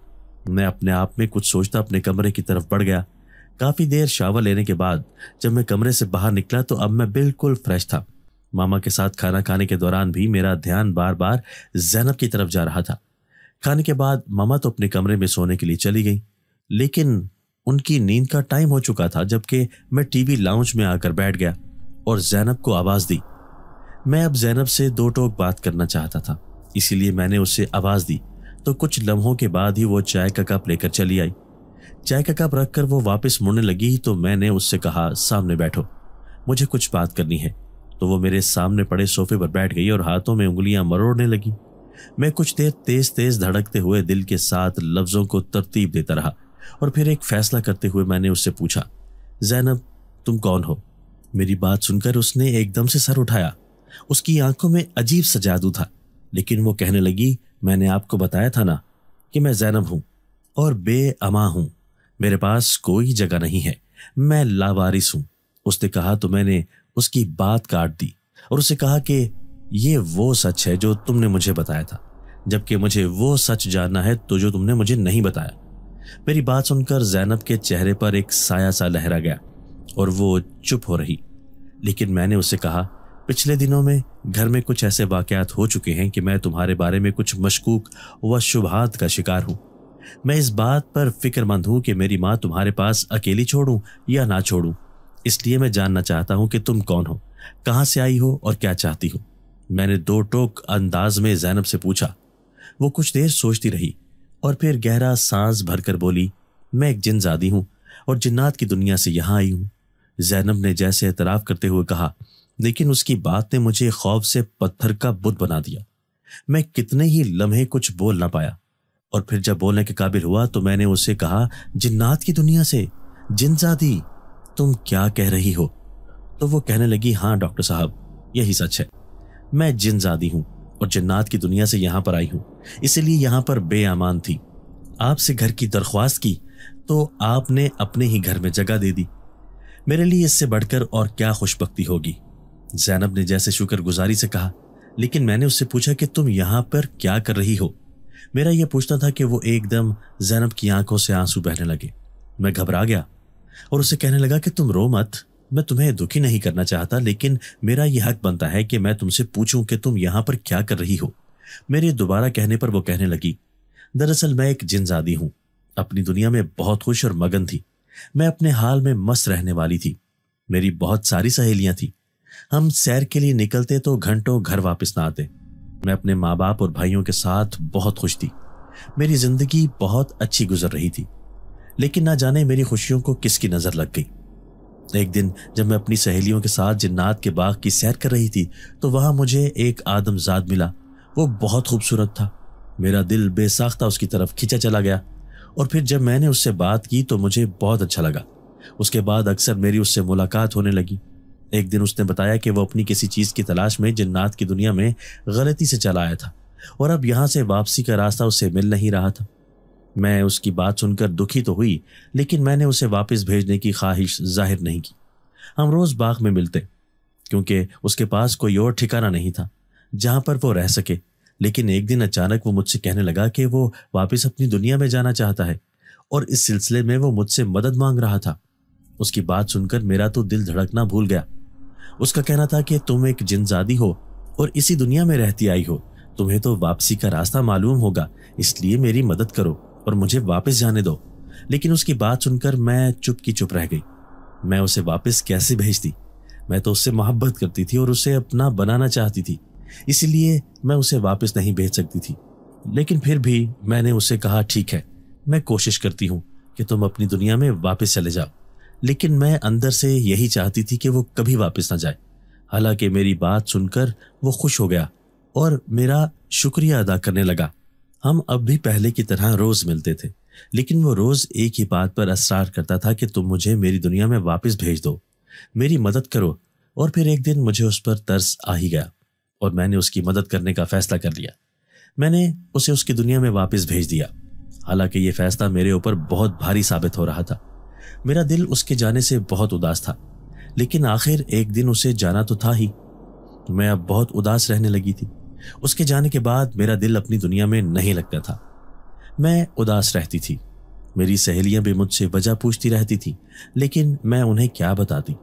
मैं अपने आप में कुछ सोचता अपने कमरे की तरफ बढ़ गया। काफी देर शावर लेने के बाद जब मैं कमरे से बाहर निकला तो अब मैं बिल्कुल फ्रेश था। मामा के साथ खाना खाने के दौरान भी मेरा ध्यान बार बार जैनब की तरफ जा रहा था। खाने के बाद मामा तो अपने कमरे में सोने के लिए चली गई, लेकिन उनकी नींद का टाइम हो चुका था, जबकि मैं टीवी लाउंज में आकर बैठ गया और जैनब को आवाज दी। मैं अब जैनब से 2 टोक बात करना चाहता था, इसीलिए मैंने उससे आवाज दी तो कुछ लम्हों के बाद ही वो चाय का कप लेकर चली आई। चाय का कप रखकर वो वापस मुड़ने लगी तो मैंने उससे कहा, सामने बैठो, मुझे कुछ बात करनी है। तो वो मेरे सामने पड़े सोफे पर बैठ गई और हाथों में उंगलियां मरोड़ने लगी। मैं कुछ देर तेज तेज धड़कते हुए दिल के साथ लफ्जों को तरतीब देता रहा और फिर एक फैसला करते हुए मैंने उससे पूछा, जैनब तुम कौन हो? मेरी बात सुनकर उसने एकदम से सर उठाया। उसकी आंखों में अजीब सा जादू था। लेकिन वो कहने लगी, मैंने आपको बताया था ना कि मैं ज़ैनब हूँ और बेअमा हूँ, मेरे पास कोई जगह नहीं है, मैं लावारिस हूँ। उसने कहा तो मैंने उसकी बात काट दी और उसे कहा कि ये वो सच है जो तुमने मुझे बताया था, जबकि मुझे वो सच जानना है तो जो तुमने मुझे नहीं बताया। मेरी बात सुनकर ज़ैनब के चेहरे पर एक साया सा लहरा गया और वो चुप हो रही। लेकिन मैंने उससे कहा, पिछले दिनों में घर में कुछ ऐसे वाकयात हो चुके हैं कि मैं तुम्हारे बारे में कुछ मशकूक व शुबहात का शिकार हूं। मैं इस बात पर फिक्रमंद हूं कि मेरी माँ तुम्हारे पास अकेली छोड़ूं या ना छोड़ूं। इसलिए मैं जानना चाहता हूं कि तुम कौन हो, कहां से आई हो और क्या चाहती हो। मैंने दो टोक अंदाज में ज़ैनब से पूछा। वो कुछ देर सोचती रही और फिर गहरा सांस भरकर बोली, मैं एक जिनजादी हूं और जिन्नात की दुनिया से यहां आई हूं। ज़ैनब ने जैसे एतराफ़ करते हुए कहा, लेकिन उसकी बात ने मुझे खौफ से पत्थर का बुत बना दिया। मैं कितने ही लम्हे कुछ बोल ना पाया और फिर जब बोलने के काबिल हुआ तो मैंने उससे कहा, जिन्नात की दुनिया से? जिनजादी, तुम क्या कह रही हो? तो वो कहने लगी, हाँ डॉक्टर साहब, यही सच है। मैं जिनजादी हूं और जिन्नात की दुनिया से यहां पर आई हूं, इसलिए यहां पर बेअमान थी। आपसे घर की दरख्वास्त की तो आपने अपने ही घर में जगह दे दी। मेरे लिए इससे बढ़कर और क्या खुशबख्ती होगी। ज़ैनब ने जैसे शुक्रगुजारी से कहा, लेकिन मैंने उससे पूछा कि तुम यहां पर क्या कर रही हो। मेरा यह पूछना था कि वो एकदम ज़ैनब की आंखों से आंसू बहने लगे। मैं घबरा गया और उसे कहने लगा कि तुम रो मत, मैं तुम्हें दुखी नहीं करना चाहता, लेकिन मेरा यह हक बनता है कि मैं तुमसे पूछूं कि तुम यहां पर क्या कर रही हो। मेरे दोबारा कहने पर वो कहने लगी, दरअसल मैं एक जिनजादी हूं, अपनी दुनिया में बहुत खुश और मगन थी। मैं अपने हाल में मस्त रहने वाली थी। मेरी बहुत सारी सहेलियां थी। हम सैर के लिए निकलते तो घंटों घर वापस ना आते। मैं अपने माँ बाप और भाइयों के साथ बहुत खुश थी। मेरी जिंदगी बहुत अच्छी गुजर रही थी, लेकिन ना जाने मेरी खुशियों को किसकी नजर लग गई। एक दिन जब मैं अपनी सहेलियों के साथ जिन्नात के बाग की सैर कर रही थी तो वहां मुझे एक आदमजाद मिला। वो बहुत खूबसूरत था। मेरा दिल बेसाख्ता उसकी तरफ खींचा चला गया और फिर जब मैंने उससे बात की तो मुझे बहुत अच्छा लगा। उसके बाद अक्सर मेरी उससे मुलाकात होने लगी। एक दिन उसने बताया कि वो अपनी किसी चीज़ की तलाश में जिन्नात की दुनिया में गलती से चला आया था और अब यहाँ से वापसी का रास्ता उसे मिल नहीं रहा था। मैं उसकी बात सुनकर दुखी तो हुई, लेकिन मैंने उसे वापस भेजने की ख्वाहिश जाहिर नहीं की। हम रोज़ बाग में मिलते क्योंकि उसके पास कोई और ठिकाना नहीं था जहाँ पर वो रह सके। लेकिन एक दिन अचानक वो मुझसे कहने लगा कि वो वापस अपनी दुनिया में जाना चाहता है और इस सिलसिले में वो मुझसे मदद मांग रहा था। उसकी बात सुनकर मेरा तो दिल धड़कना भूल गया। उसका कहना था कि तुम एक जिनजादी हो और इसी दुनिया में रहती आई हो, तुम्हें तो वापसी का रास्ता मालूम होगा, इसलिए मेरी मदद करो और मुझे वापस जाने दो। लेकिन उसकी बात सुनकर मैं चुप की चुप रह गई। मैं उसे वापस कैसे भेजती? मैं तो उससे मोहब्बत करती थी और उसे अपना बनाना चाहती थी, इसलिए मैं उसे वापस नहीं भेज सकती थी। लेकिन फिर भी मैंने उसे कहा, ठीक है, मैं कोशिश करती हूँ कि तुम अपनी दुनिया में वापस चले जाओ। लेकिन मैं अंदर से यही चाहती थी कि वो कभी वापस ना जाए। हालांकि मेरी बात सुनकर वो खुश हो गया और मेरा शुक्रिया अदा करने लगा। हम अब भी पहले की तरह रोज मिलते थे, लेकिन वो रोज एक ही बात पर असरार करता था कि तुम मुझे मेरी दुनिया में वापस भेज दो, मेरी मदद करो। और फिर एक दिन मुझे उस पर तरस आ ही गया और मैंने उसकी मदद करने का फैसला कर लिया। मैंने उसे उसकी दुनिया में वापस भेज दिया। हालांकि ये फैसला मेरे ऊपर बहुत भारी साबित हो रहा था। मेरा दिल उसके जाने से बहुत उदास था, लेकिन आखिर एक दिन उसे जाना तो था ही। मैं अब बहुत उदास रहने लगी थी। उसके जाने के बाद मेरा दिल अपनी दुनिया में नहीं लगता था। मैं उदास रहती थी। मेरी सहेलियां भी मुझसे वजह पूछती रहती थी, लेकिन मैं उन्हें क्या बताती।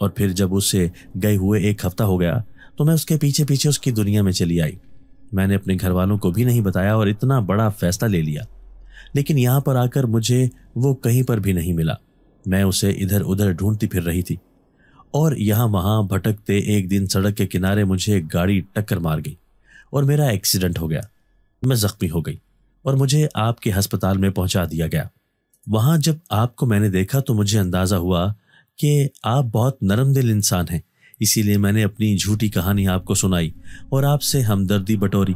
और फिर जब उसे गए हुए एक हफ्ता हो गया तो मैं उसके पीछे पीछे उसकी दुनिया में चली आई। मैंने अपने घर वालों को भी नहीं बताया और इतना बड़ा फैसला ले लिया। लेकिन यहाँ पर आकर मुझे वो कहीं पर भी नहीं मिला। मैं उसे इधर उधर ढूंढती फिर रही थी और यहाँ वहाँ भटकते एक दिन सड़क के किनारे मुझे एक गाड़ी टक्कर मार गई और मेरा एक्सीडेंट हो गया। मैं जख्मी हो गई और मुझे आपके अस्पताल में पहुंचा दिया गया। वहाँ जब आपको मैंने देखा तो मुझे अंदाज़ा हुआ कि आप बहुत नरम दिल इंसान हैं, इसीलिए मैंने अपनी झूठी कहानी आपको सुनाई और आपसे हमदर्दी बटोरी।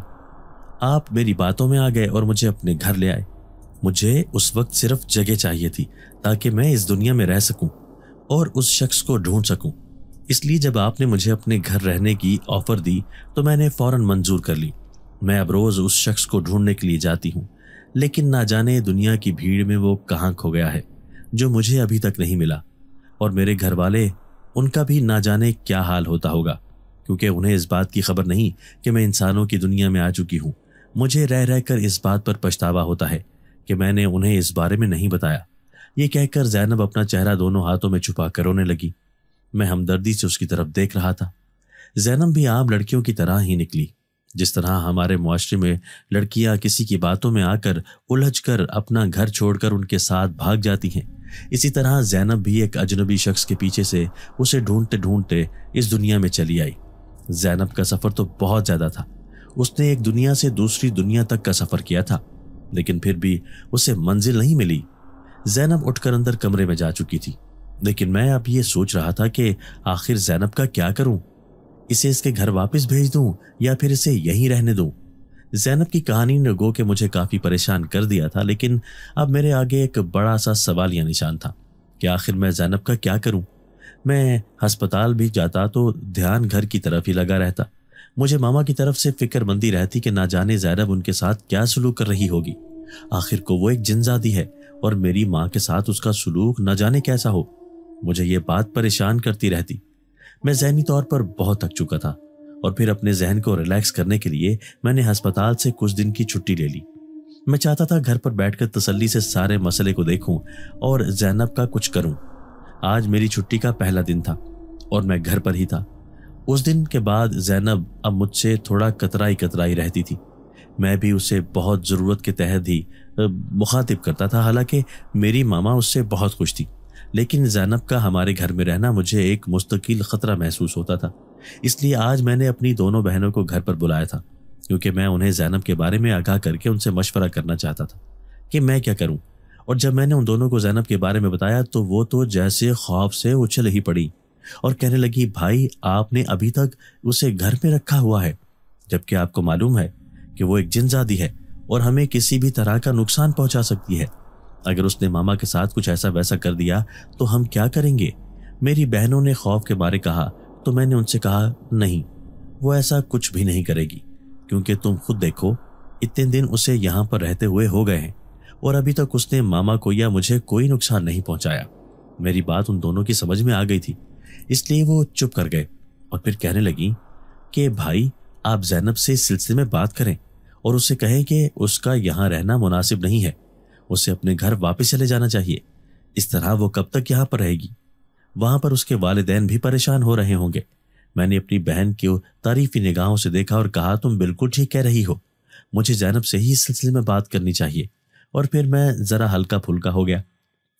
आप मेरी बातों में आ गए और मुझे अपने घर ले आए। मुझे उस वक्त सिर्फ जगह चाहिए थी ताकि मैं इस दुनिया में रह सकूं और उस शख्स को ढूंढ सकूं। इसलिए जब आपने मुझे अपने घर रहने की ऑफर दी तो मैंने फौरन मंजूर कर ली। मैं अब रोज उस शख्स को ढूंढने के लिए जाती हूँ, लेकिन ना जाने दुनिया की भीड़ में वो कहाँ खो गया है, जो मुझे अभी तक नहीं मिला। और मेरे घर वाले, उनका भी ना जाने क्या हाल होता होगा, क्योंकि उन्हें इस बात की खबर नहीं कि मैं इंसानों की दुनिया में आ चुकी हूँ। मुझे रह रह कर इस बात पर पछतावा होता है कि मैंने उन्हें इस बारे में नहीं बताया। ये कहकर ज़ैनब अपना चेहरा दोनों हाथों में छुपा कर रोने लगी। मैं हमदर्दी से उसकी तरफ देख रहा था। ज़ैनब भी आम लड़कियों की तरह ही निकली। जिस तरह हमारे मुआशरे में लड़कियां किसी की बातों में आकर उलझकर अपना घर छोड़कर उनके साथ भाग जाती हैं, इसी तरह ज़ैनब भी एक अजनबी शख्स के पीछे से उसे ढूंढते ढूंढते इस दुनिया में चली आई। ज़ैनब का सफ़र तो बहुत ज़्यादा था। उसने एक दुनिया से दूसरी दुनिया तक का सफ़र किया था, लेकिन फिर भी उसे मंजिल नहीं मिली। ज़ैनब उठकर अंदर कमरे में जा चुकी थी, लेकिन मैं अब ये सोच रहा था कि आखिर ज़ैनब का क्या करूं? इसे इसके घर वापस भेज दूं या फिर इसे यहीं रहने दूं? ज़ैनब की कहानी ने गो के मुझे काफ़ी परेशान कर दिया था, लेकिन अब मेरे आगे एक बड़ा सा सवालिया निशान था कि आखिर मैं ज़ैनब का क्या करूं? मैं अस्पताल भी जाता तो ध्यान घर की तरफ ही लगा रहता। मुझे मामा की तरफ से फिक्रमंदी रहती कि ना जाने ज़ैनब उनके साथ क्या सलूक कर रही होगी। आखिर को वो एक जिनजादी है और मेरी माँ के साथ उसका सलूक न जाने कैसा हो। मुझे ये बात परेशान करती रहती। मैं ज़हनी तौर पर बहुत थक चुका था और फिर अपने जहन को रिलैक्स करने के लिए मैंने अस्पताल से कुछ दिन की छुट्टी ले ली। मैं चाहता था घर पर बैठकर तसल्ली से सारे मसले को देखूं और ज़ैनब का कुछ करूं। आज मेरी छुट्टी का पहला दिन था और मैं घर पर ही था। उस दिन के बाद ज़ैनब अब मुझसे थोड़ा कतराई कतराई रहती थी। मैं भी उसे बहुत ज़रूरत के तहत ही मुखातिब करता था। हालांकि मेरी मामा उससे बहुत खुश थी, लेकिन ज़ैनब का हमारे घर में रहना मुझे एक मुस्तकिल ख़तरा महसूस होता था। इसलिए आज मैंने अपनी दोनों बहनों को घर पर बुलाया था, क्योंकि मैं उन्हें ज़ैनब के बारे में आगाह करके उनसे मशवरा करना चाहता था कि मैं क्या करूं। और जब मैंने उन दोनों को ज़ैनब के बारे में बताया तो वो तो जैसे खौफ से उछल ही पड़ी और कहने लगी, भाई आपने अभी तक उसे घर में रखा हुआ है, जबकि आपको मालूम है कि वो एक जिनजादी है और हमें किसी भी तरह का नुकसान पहुंचा सकती है। अगर उसने मामा के साथ कुछ ऐसा वैसा कर दिया तो हम क्या करेंगे? मेरी बहनों ने खौफ के बारे कहा तो मैंने उनसे कहा, नहीं, वो ऐसा कुछ भी नहीं करेगी, क्योंकि तुम खुद देखो, इतने दिन उसे यहाँ पर रहते हुए हो गए हैं और अभी तक उसने मामा को या मुझे कोई नुकसान नहीं पहुंचाया। मेरी बात उन दोनों की समझ में आ गई थी, इसलिए वो चुप कर गए और फिर कहने लगी कि भाई आप ज़ैनब से इस सिलसिले में बात करें और उससे कहें कि उसका यहाँ रहना मुनासिब नहीं है, उसे अपने घर वापस चले जाना चाहिए। इस तरह वो कब तक यहाँ पर रहेगी? वहां पर उसके वालिदैन भी परेशान हो रहे होंगे। मैंने अपनी बहन को तारीफी निगाहों से देखा और कहा, तुम बिल्कुल ठीक कह रही हो, मुझे ज़ैनब से ही इस सिलसिले में बात करनी चाहिए। और फिर मैं ज़रा हल्का फुल्का हो गया।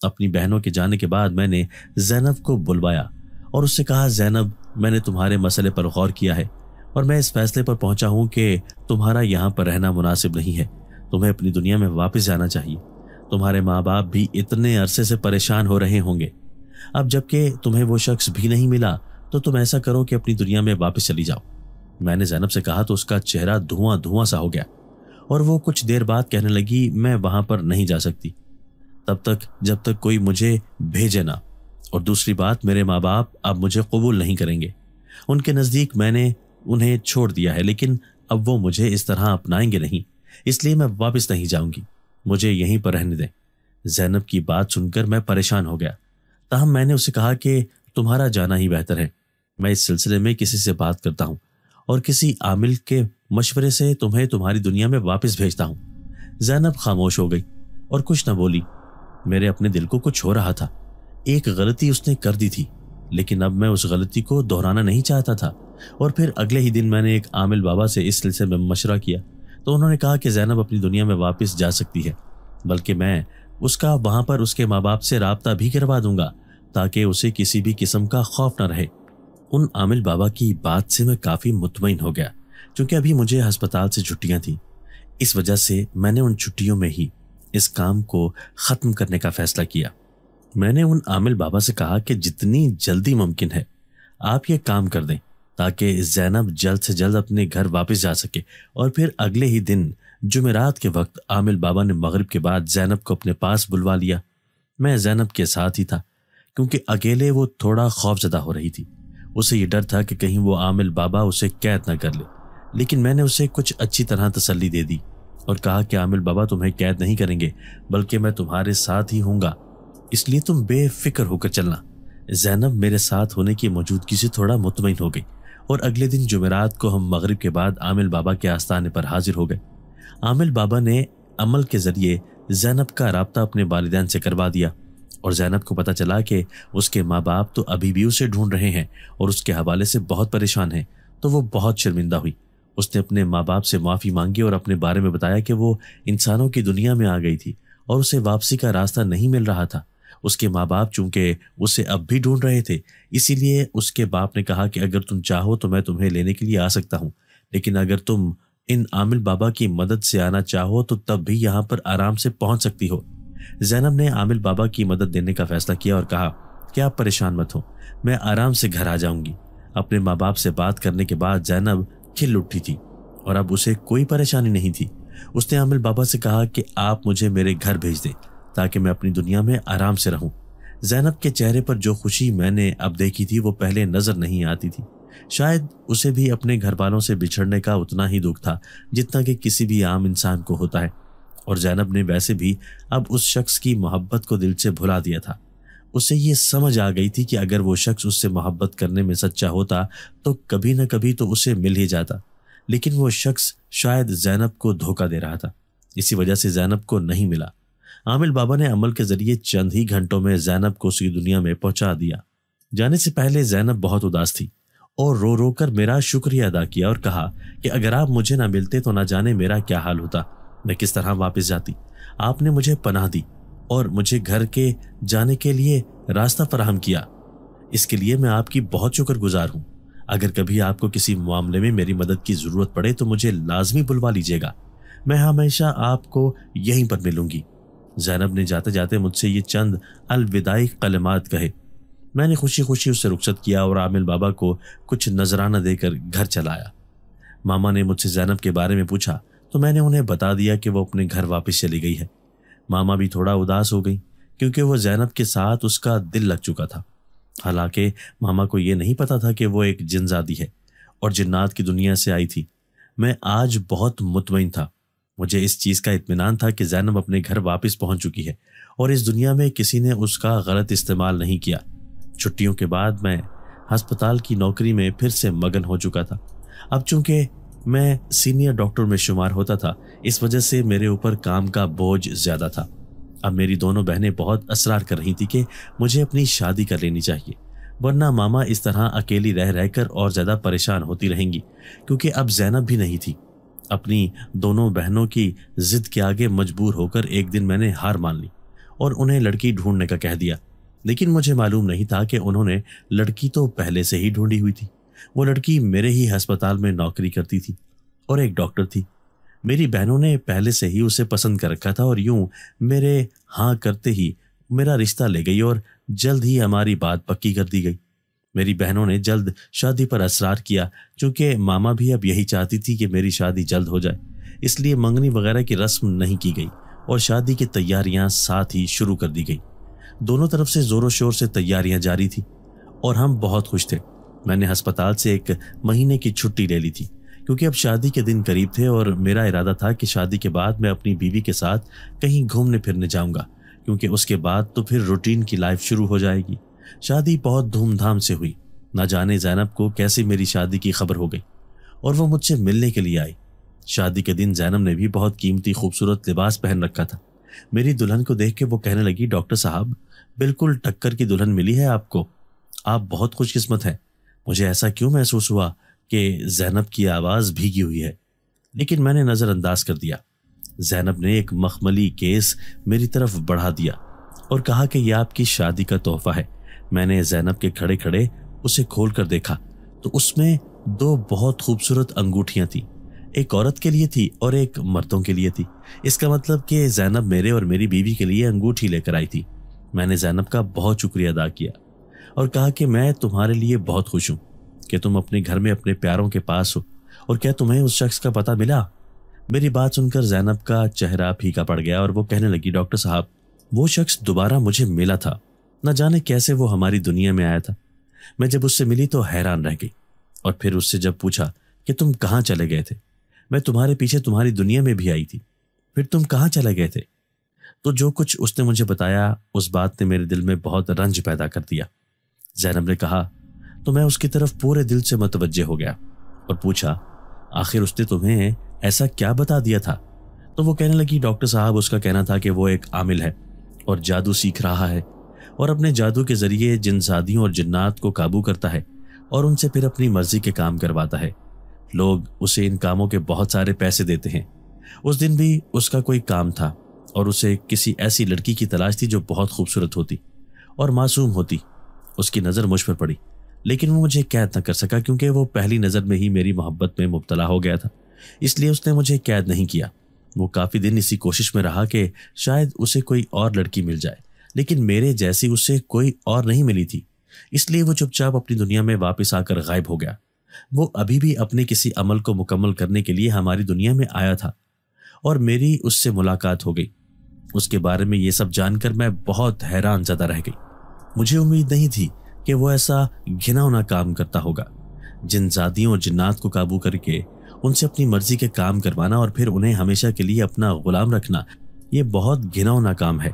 अपनी बहनों के जाने के बाद मैंने ज़ैनब को बुलवाया और उससे कहा, ज़ैनब, मैंने तुम्हारे मसले पर गौर किया है और मैं इस फैसले पर पहुंचा हूं कि तुम्हारा यहाँ पर रहना मुनासिब नहीं है, तुम्हें अपनी दुनिया में वापस जाना चाहिए। तुम्हारे माँ बाप भी इतने अरसे से परेशान हो रहे होंगे, अब जबकि तुम्हें वो शख्स भी नहीं मिला तो तुम ऐसा करो कि अपनी दुनिया में वापस चली जाओ। मैंने ज़ैनब से कहा तो उसका चेहरा धुआं धुआं सा हो गया और वो कुछ देर बाद कहने लगी, मैं वहां पर नहीं जा सकती तब तक जब तक कोई मुझे भेजे ना, और दूसरी बात, मेरे माँ बाप अब मुझे कबूल नहीं करेंगे। उनके नज़दीक मैंने उन्हें छोड़ दिया है, लेकिन अब वो मुझे इस तरह अपनाएंगे नहीं, इसलिए मैं वापस नहीं जाऊंगी, मुझे यहीं पर रहने दें। ज़ैनब की बात सुनकर मैं परेशान हो गया। ताहम मैंने उसे कहा कि तुम्हारा जाना ही बेहतर है, मैं इस सिलसिले में किसी से बात करता हूँ और किसी आमिल के मशवरे से तुम्हें तुम्हारी दुनिया में वापस भेजता हूँ। ज़ैनब खामोश हो गई और कुछ न बोली। मेरे अपने दिल को कुछ हो रहा था। एक गलती उसने कर दी थी, लेकिन अब मैं उस गलती को दोहराना नहीं चाहता था। और फिर अगले ही दिन मैंने एक आमिल बाबा से इस सिलसिले में मशवरा किया तो उन्होंने कहा कि ज़ैनब अपनी दुनिया में वापस जा सकती है, बल्कि मैं उसका वहां पर उसके माँ बाप से राब्ता भी करवा दूंगा ताकि उसे किसी भी किस्म का खौफ न रहे। उन आमिल बाबा की बात से मैं काफ़ी मुतमईन हो गया, क्योंकि अभी मुझे अस्पताल से छुट्टियां थी। इस वजह से मैंने उन छुट्टियों में ही इस काम को ख़त्म करने का फैसला किया। मैंने उन आमिल बाबा से कहा कि जितनी जल्दी मुमकिन है आप ये काम कर दें ताकि ज़ैनब जल्द से जल्द अपने घर वापस जा सके। और फिर अगले ही दिन जुमेरात के वक्त आमिल बाबा ने मगरिब के बाद ज़ैनब को अपने पास बुलवा लिया। मैं ज़ैनब के साथ ही था, क्योंकि अकेले वो थोड़ा खौफजदा हो रही थी। उसे ये डर था कि कहीं वो आमिल बाबा उसे कैद न कर ले, लेकिन मैंने उसे कुछ अच्छी तरह तसल्ली दे दी और कहा कि आमिल बाबा तुम्हें कैद नहीं करेंगे, बल्कि मैं तुम्हारे साथ ही हूँगा, इसलिए तुम बेफिक्र होकर चलना। ज़ैनब मेरे साथ होने की मौजूदगी से थोड़ा मुतमईन हो गई और अगले दिन जुमेरात को हम मगरिब के बाद आमिल बाबा के आस्थाने पर हाजिर हो गए। आमिल बाबा ने अमल के जरिए ज़ैनब का राब्ता अपने वालिदैन से करवा दिया और ज़ैनब को पता चला कि उसके माँ बाप तो अभी भी उसे ढूंढ रहे हैं और उसके हवाले से बहुत परेशान हैं, तो वो बहुत शर्मिंदा हुई। उसने अपने माँ बाप से माफ़ी मांगी और अपने बारे में बताया कि वो इंसानों की दुनिया में आ गई थी और उसे वापसी का रास्ता नहीं मिल रहा था। उसके माँ बाप चूंकि उसे अब भी ढूंढ रहे थे, इसीलिए उसके बाप ने कहा कि अगर तुम चाहो तो मैं तुम्हें लेने के लिए आ सकता हूँ, लेकिन अगर तुम इन आमिल बाबा की मदद से आना चाहो तो तब भी यहाँ पर आराम से पहुँच सकती हो। ज़ैनब ने आमिल बाबा की मदद देने का फैसला किया और कहा कि आप परेशान मत हो, मैं आराम से घर आ जाऊंगी। अपने माँ बाप से बात करने के बाद ज़ैनब खिल उठी थी और अब उसे कोई परेशानी नहीं थी। उसने आमिल बाबा से कहा कि आप मुझे मेरे घर भेज दें ताकि मैं अपनी दुनिया में आराम से रहूं। ज़ैनब के चेहरे पर जो खुशी मैंने अब देखी थी वो पहले नजर नहीं आती थी। शायद उसे भी अपने घर वालों से बिछड़ने का उतना ही दुख था जितना कि किसी भी आम इंसान को होता है, और ज़ैनब ने वैसे भी अब उस शख्स की मोहब्बत को दिल से भुला दिया था। उसे ये समझ आ गई थी कि अगर वो शख्स उससे मोहब्बत करने में सच्चा होता तो कभी न कभी तो उसे मिल ही जाता, लेकिन वो शख्स शायद ज़ैनब को धोखा दे रहा था। इसी वजह से ज़ैनब को नहीं मिला। आमिल बाबा ने अमल के जरिए चंद ही घंटों में ज़ैनब को उसकी दुनिया में पहुंचा दिया। जाने से पहले ज़ैनब बहुत उदास थी और रो रो कर मेरा शुक्रिया अदा किया और कहा कि अगर आप मुझे ना मिलते तो ना जाने मेरा क्या हाल होता, मैं किस तरह वापस जाती। आपने मुझे पनाह दी और मुझे घर के जाने के लिए रास्ता फराहम किया, इसके लिए मैं आपकी बहुत शुक्रगुजार हूँ। अगर कभी आपको किसी मामले में मेरी मदद की ज़रूरत पड़े तो मुझे लाजमी बुलवा लीजिएगा, मैं हमेशा आपको यहीं पर मिलूंगी। ज़ैनब ने जाते जाते मुझसे ये चंद अलविदाई कलमात कहे। मैंने खुशी खुशी उससे रुखसत किया और आमिल बाबा को कुछ नजराना देकर घर चलाया। मामा ने मुझसे ज़ैनब के बारे में पूछा तो मैंने उन्हें बता दिया कि वो अपने घर वापस चली गई है। मामा भी थोड़ा उदास हो गई क्योंकि वो ज़ैनब के साथ उसका दिल लग चुका था। हालांकि मामा को ये नहीं पता था कि वो एक जिनजादी है और जिन्नात की दुनिया से आई थी। मैं आज बहुत मुतमईन था। मुझे इस चीज़ का इत्मीनान था कि ज़ैनब अपने घर वापस पहुंच चुकी है और इस दुनिया में किसी ने उसका गलत इस्तेमाल नहीं किया। छुट्टियों के बाद मैं अस्पताल की नौकरी में फिर से मगन हो चुका था। अब चूंकि मैं सीनियर डॉक्टर में शुमार होता था, इस वजह से मेरे ऊपर काम का बोझ ज्यादा था। अब मेरी दोनों बहनें बहुत असरार कर रही थी कि मुझे अपनी शादी कर लेनी चाहिए, वरना मामा इस तरह अकेली रह रहकर और ज्यादा परेशान होती रहेंगी, क्योंकि अब ज़ैनब भी नहीं थी। अपनी दोनों बहनों की जिद के आगे मजबूर होकर एक दिन मैंने हार मान ली और उन्हें लड़की ढूंढने का कह दिया। लेकिन मुझे मालूम नहीं था कि उन्होंने लड़की तो पहले से ही ढूंढी हुई थी। वो लड़की मेरे ही अस्पताल में नौकरी करती थी और एक डॉक्टर थी। मेरी बहनों ने पहले से ही उसे पसंद कर रखा था और यूं मेरे हाँ करते ही मेरा रिश्ता ले गई और जल्द ही हमारी बात पक्की कर दी गई। मेरी बहनों ने जल्द शादी पर असरार किया, क्योंकि मामा भी अब यही चाहती थी कि मेरी शादी जल्द हो जाए। इसलिए मंगनी वगैरह की रस्म नहीं की गई और शादी की तैयारियां साथ ही शुरू कर दी गई। दोनों तरफ से जोरों शोर से तैयारियां जारी थी और हम बहुत खुश थे। मैंने अस्पताल से 1 महीने की छुट्टी ले ली थी क्योंकि अब शादी के दिन करीब थे और मेरा इरादा था कि शादी के बाद मैं अपनी बीवी के साथ कहीं घूमने फिरने जाऊंगा, क्योंकि उसके बाद तो फिर रूटीन की लाइफ शुरू हो जाएगी। शादी बहुत धूमधाम से हुई। न जाने ज़ैनब को कैसे मेरी शादी की खबर हो गई और वो मुझसे मिलने के लिए आई। शादी के दिन ज़ैनब ने भी बहुत कीमती खूबसूरत लिबास पहन रखा था। मेरी दुल्हन को देख के वो कहने लगी, डॉक्टर साहब, बिल्कुल टक्कर की दुल्हन मिली है आपको, आप बहुत खुशकिस्मत हैं। मुझे ऐसा क्यों महसूस हुआ कि ज़ैनब की आवाज़ भीगी हुई है, लेकिन मैंने नज़रअंदाज कर दिया। ज़ैनब ने एक मखमली केस मेरी तरफ बढ़ा दिया और कहा कि यह आपकी शादी का तोहफा है। मैंने ज़ैनब के खड़े खड़े उसे खोल कर देखा तो उसमें 2 बहुत खूबसूरत अंगूठियां थी। एक औरत के लिए थी और एक मर्दों के लिए थी। इसका मतलब कि ज़ैनब मेरे और मेरी बीवी के लिए अंगूठी लेकर आई थी। मैंने ज़ैनब का बहुत शुक्रिया अदा किया और कहा कि मैं तुम्हारे लिए बहुत खुश हूँ कि तुम अपने घर में अपने प्यारों के पास हो, और क्या तुम्हें उस शख्स का पता मिला? मेरी बात सुनकर ज़ैनब का चेहरा फीका पड़ गया और वो कहने लगी, डॉक्टर साहब, वो शख्स दोबारा मुझे मिला था। न जाने कैसे वो हमारी दुनिया में आया था। मैं जब उससे मिली तो हैरान रह गई और फिर उससे जब पूछा कि तुम कहाँ चले गए थे। मैं तुम्हारे पीछे तुम्हारी दुनिया में भी आई थी, फिर तुम कहाँ चले गए थे। तो जो कुछ उसने मुझे बताया उस बात ने मेरे दिल में बहुत रंज पैदा कर दिया। ज़ैनब ने कहा तो मैं उसकी तरफ पूरे दिल से मुतवज्जे हो गया और पूछा, आखिर उसने तुम्हें ऐसा क्या बता दिया था। तो वो कहने लगी, डॉक्टर साहब उसका कहना था कि वो एक आमिल है और जादू सीख रहा है और अपने जादू के जरिए जिनसादियों और जिन्नात को काबू करता है और उनसे फिर अपनी मर्जी के काम करवाता है। लोग उसे इन कामों के बहुत सारे पैसे देते हैं। उस दिन भी उसका कोई काम था और उसे किसी ऐसी लड़की की तलाश थी जो बहुत खूबसूरत होती और मासूम होती। उसकी नज़र मुझ पर पड़ी, लेकिन वो मुझे कैद न कर सका क्योंकि वो पहली नज़र में ही मेरी मोहब्बत में मुब्तला हो गया था। इसलिए उसने मुझे कैद नहीं किया। वो काफ़ी दिन इसी कोशिश में रहा कि शायद उसे कोई और लड़की मिल जाए, लेकिन मेरे जैसी उसे कोई और नहीं मिली थी। इसलिए वो चुपचाप अपनी दुनिया में वापस आकर गायब हो गया। वो अभी भी अपने किसी अमल को मुकम्मल करने के लिए हमारी दुनिया में आया था और मेरी उससे मुलाकात हो गई। उसके बारे में ये सब जानकर मैं बहुत हैरान ज़दा रह गई। मुझे उम्मीद नहीं थी कि वो ऐसा घिनौना काम करता होगा। जिनजादियों और जिन्नात को काबू करके उनसे अपनी मर्जी के काम करवाना और फिर उन्हें हमेशा के लिए अपना गुलाम रखना, ये बहुत घिनौना काम है।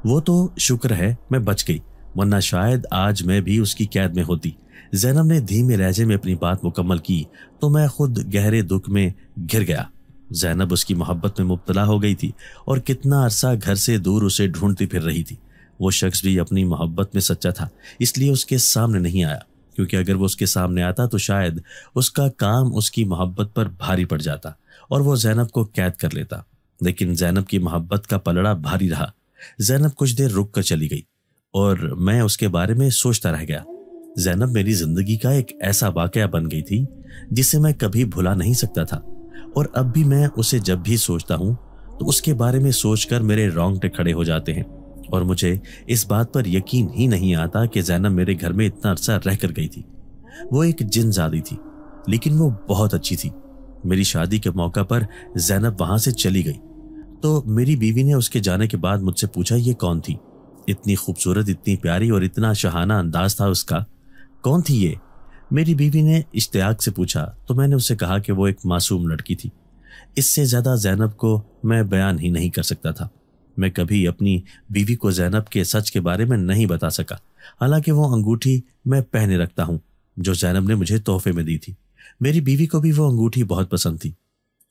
वो तो शुक्र है मैं बच गई, वरना शायद आज मैं भी उसकी कैद में होती। ज़ैनब ने धीमे लहजे में अपनी बात मुकम्मल की तो मैं खुद गहरे दुख में घिर गया। ज़ैनब उसकी मोहब्बत में मुब्तला हो गई थी और कितना अरसा घर से दूर उसे ढूंढती फिर रही थी। वो शख्स भी अपनी मोहब्बत में सच्चा था, इसलिए उसके सामने नहीं आया, क्योंकि अगर वो उसके सामने आता तो शायद उसका काम उसकी मोहब्बत पर भारी पड़ जाता और वो ज़ैनब को कैद कर लेता। लेकिन ज़ैनब की मोहब्बत का पलड़ा भारी रहा। ज़ैनब कुछ देर रुक कर चली गई और मैं उसके बारे में सोचता रह गया। ज़ैनब मेरी ज़िंदगी का एक ऐसा वाक़या बन गई थी जिसे मैं कभी भुला नहीं सकता था और अब भी मैं उसे जब भी सोचता हूँ तो उसके बारे में सोचकर मेरे रोंगटे खड़े हो जाते हैं और मुझे इस बात पर यकीन ही नहीं आता कि ज़ैनब मेरे घर में इतना अरसा रह कर गई थी। वो एक जिनज़ादी थी, लेकिन वो बहुत अच्छी थी। मेरी शादी के मौका पर ज़ैनब वहाँ से चली गई तो मेरी बीवी ने उसके जाने के बाद मुझसे पूछा, ये कौन थी? इतनी खूबसूरत, इतनी प्यारी और इतना शहाना अंदाज था उसका, कौन थी ये? मेरी बीवी ने इश्तियाक से पूछा तो मैंने उससे कहा कि वो एक मासूम लड़की थी। इससे ज़्यादा ज़ैनब को मैं बयान ही नहीं कर सकता था। मैं कभी अपनी बीवी को ज़ैनब के सच के बारे में नहीं बता सका, हालांकि वो अंगूठी मैं पहने रखता हूँ जो ज़ैनब ने मुझे तोहफे में दी थी। मेरी बीवी को भी वो अंगूठी बहुत पसंद थी,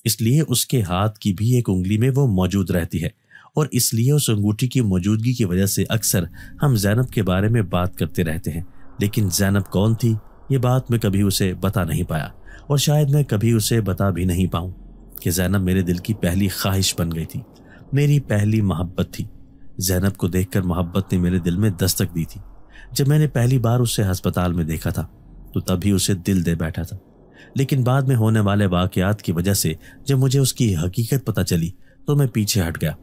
इसलिए उसके हाथ की भी एक उंगली में वो मौजूद रहती है और इसलिए उस अंगूठी की मौजूदगी की वजह से अक्सर हम ज़ैनब के बारे में बात करते रहते हैं। लेकिन ज़ैनब कौन थी ये बात मैं कभी उसे बता नहीं पाया और शायद मैं कभी उसे बता भी नहीं पाऊँ कि ज़ैनब मेरे दिल की पहली ख्वाहिश बन गई थी, मेरी पहली मोहब्बत थी। ज़ैनब को देखकर मोहब्बत ने मेरे दिल में दस्तक दी थी। जब मैंने पहली बार उसे अस्पताल में देखा था तो तभी उसे दिल दे बैठा था, लेकिन बाद में होने वाले वाक़यात की वजह से जब मुझे उसकी हकीकत पता चली तो मैं पीछे हट गया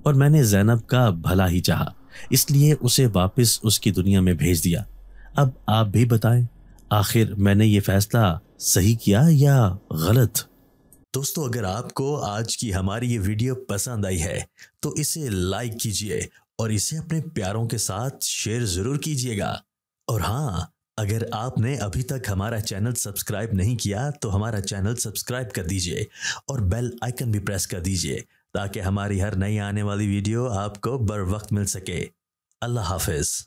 और मैंने ज़ैनब का भला ही चाहा, इसलिए उसे वापस उसकी दुनिया में भेज दिया। अब आप भी बताएं, आखिर मैंने ये फैसला सही किया या गलत? दोस्तों, अगर आपको आज की हमारी ये वीडियो पसंद आई है तो इसे लाइक कीजिए और इसे अपने प्यारों के साथ शेयर ज़रूर कीजिएगा। और हाँ, अगर आपने अभी तक हमारा चैनल सब्सक्राइब नहीं किया तो हमारा चैनल सब्सक्राइब कर दीजिए और बेल आइकन भी प्रेस कर दीजिए ताकि हमारी हर नई आने वाली वीडियो आपको बर वक्त मिल सके। अल्लाह हाफिज़।